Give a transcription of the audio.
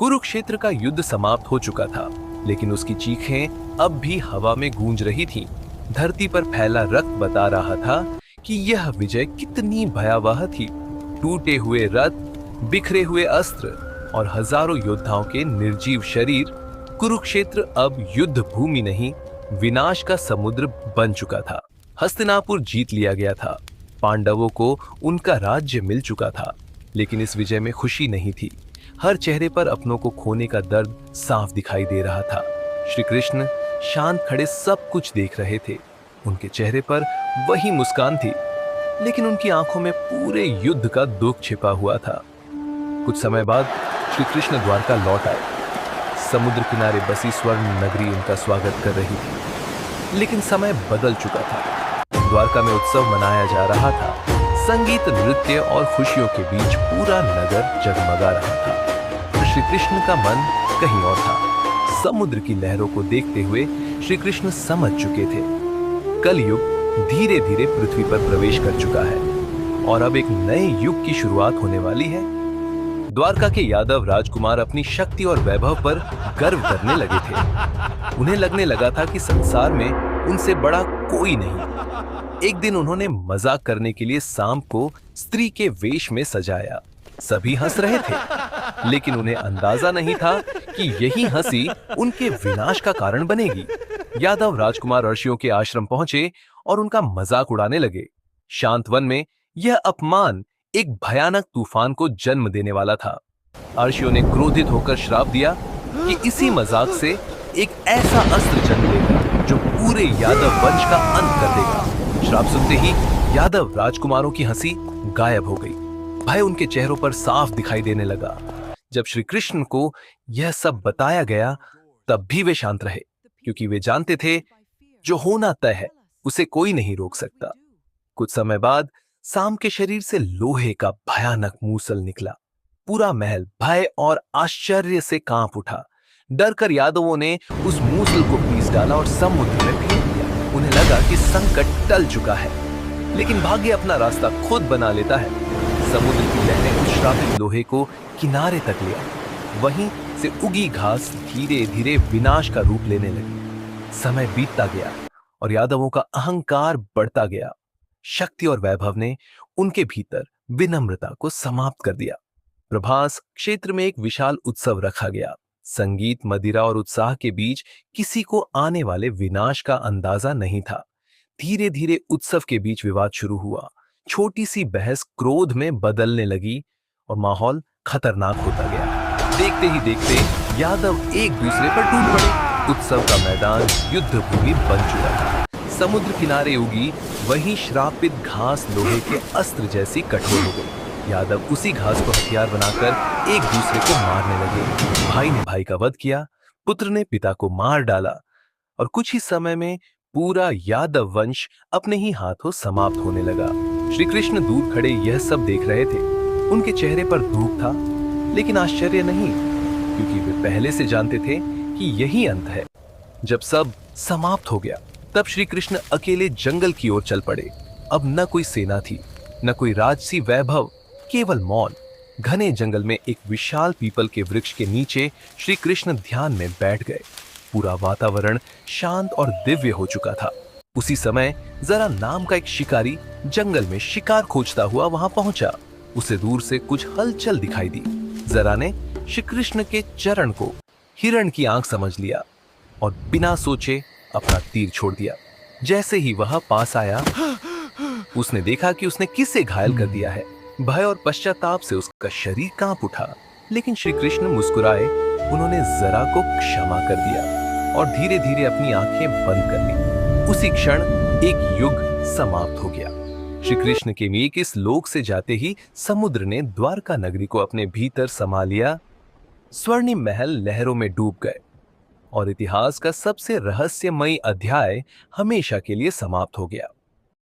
कुरुक्षेत्र का युद्ध समाप्त हो चुका था, लेकिन उसकी चीखें अब भी हवा में गूंज रही थीं। धरती पर फैला रक्त बता रहा था कि यह विजय कितनी भयावह थी। टूटे हुए रथ, बिखरे हुए अस्त्र और हजारों योद्धाओं के निर्जीव शरीर, कुरुक्षेत्र अब युद्ध भूमि नहीं, विनाश का समुद्र बन चुका था। हस्तिनापुर जीत लिया गया था, पांडवों को उनका राज्य मिल चुका था, लेकिन इस विजय में खुशी नहीं थी। हर चेहरे पर अपनों को खोने का दर्द साफ दिखाई दे रहा था। श्री कृष्ण शांत खड़े सब कुछ देख रहे थे। उनके चेहरे पर वही मुस्कान थी, लेकिन उनकी आंखों में पूरे युद्ध का दुख छिपा हुआ था। कुछ समय बाद श्री कृष्ण द्वारका लौट आए। समुद्र किनारे बसी स्वर्ण नगरी उनका स्वागत कर रही थी, लेकिन समय बदल चुका था। द्वारका में उत्सव मनाया जा रहा था। संगीत, नृत्य और खुशियों के बीच पूरा नगर जगमगा रहा था। तो श्री कृष्ण का मन कहीं और था। समुद्र की लहरों को देखते हुए श्री कृष्ण समझ चुके थे, कलयुग धीरे धीरे पृथ्वी पर प्रवेश कर चुका है और अब एक नए युग की शुरुआत होने वाली है। द्वारका के यादव राजकुमार अपनी शक्ति और वैभव पर गर्व करने लगे थे। उन्हें लगने लगा था कि संसार में उनसे बड़ा कोई नहीं। एक दिन उन्होंने मजाक करने के लिए सांप को स्त्री के वेश में सजाया। सभी हंस रहे थे, लेकिन उन्हें अंदाजा नहीं था कि यही हंसी उनके विनाश का कारण बनेगी। यादव राजकुमार ऋषियों के आश्रम पहुंचे और उनका मजाक उड़ाने लगे। शांत वन में यह अपमान एक भयानक तूफान को जन्म देने वाला था। ऋषियों ने क्रोधित होकर श्राप दिया कि इसी मजाक से एक ऐसा अस्त्र जन्म लेगा जो पूरे यादव वंश का अंत कर देगा। श्राप सुनते ही यादव राजकुमारों की हंसी गायब हो गई। भय उनके चेहरों पर साफ दिखाई देने लगा। जब श्री कृष्ण को यह सब बताया गया, तब भी वे शांत रहे, क्योंकि वे जानते थे जो होना तय है उसे कोई नहीं रोक सकता। कुछ समय बाद सांप के शरीर से लोहे का भयानक मूसल निकला। पूरा महल भय और आश्चर्य से कांप उठा। डरकर यादवों ने उस मूसल को पीस डाला और समुद्र में फेंक दिया। उन्हें लगा कि संकट टल चुका है, लेकिन भाग्य अपना रास्ता खुद बना लेता है। समुद्र की लहरें उस श्रापित लोहे को किनारे तक ले आई। वहीं से उगी घास धीरे धीरे विनाश का रूप लेने लगी। समय बीतता गया और यादवों का अहंकार बढ़ता गया। शक्ति और वैभव ने उनके भीतर विनम्रता को समाप्त कर दिया। प्रभास क्षेत्र में एक विशाल उत्सव रखा गया। संगीत, मदिरा और उत्साह के बीच किसी को आने वाले विनाश का अंदाजा नहीं था। धीरे धीरे उत्सव के बीच विवाद शुरू हुआ। छोटी सी बहस क्रोध में बदलने लगी और माहौल खतरनाक होता गया। देखते ही देखते यादव एक दूसरे पर टूट पड़े। उत्सव का मैदान युद्ध भूमि बन चुका था। समुद्र किनारे उगी वही श्रापित घास लोहे के अस्त्र जैसी कठोर हो गई। यादव उसी घास को हथियार बनाकर एक दूसरे को मारने लगे। भाई ने भाई का वध किया, पुत्र ने पिता को मार डाला और कुछ ही समय में पूरा यादव वंश अपने ही हाथों समाप्त होने लगा। श्री कृष्ण दूर खड़े यह सब देख रहे थे। उनके चेहरे पर दुख था, लेकिन आश्चर्य नहीं, क्योंकि वे पहले से जानते थे कि यही अंत है। जब सब समाप्त हो गया, तब श्री कृष्ण अकेले जंगल की ओर चल पड़े। अब न कोई सेना थी, न कोई राजसी वैभव, केवल मौन। घने जंगल में एक विशाल पीपल के वृक्ष के नीचे श्री कृष्ण ध्यान में बैठ गए। पूरा वातावरण शांत और दिव्य हो चुका था। उसी समय जरा नाम का एक शिकारी जंगल में शिकार खोजता हुआ वहां पहुंचा। उसे दूर से कुछ हलचल दिखाई दी। जरा ने श्री कृष्ण के चरण को हिरण की आंख समझ लिया और बिना सोचे अपना तीर छोड़ दिया। जैसे ही वह पास आया, उसने देखा कि उसने किसे घायल कर दिया है। भय और पश्चाताप से उसका शरीर कांप उठा, लेकिन श्री कृष्ण मुस्कुराए। उन्होंने जरा को क्षमा कर दिया और धीरे धीरे अपनी आंखें बंद कर ली। उसी क्षण एक युग समाप्त हो गया। श्री कृष्ण के मेघ इस लोक से जाते ही समुद्र ने द्वारका नगरी को अपने भीतर समा लिया। स्वर्णिम महल लहरों में डूब गए और इतिहास का सबसे रहस्यमयी अध्याय हमेशा के लिए समाप्त हो गया।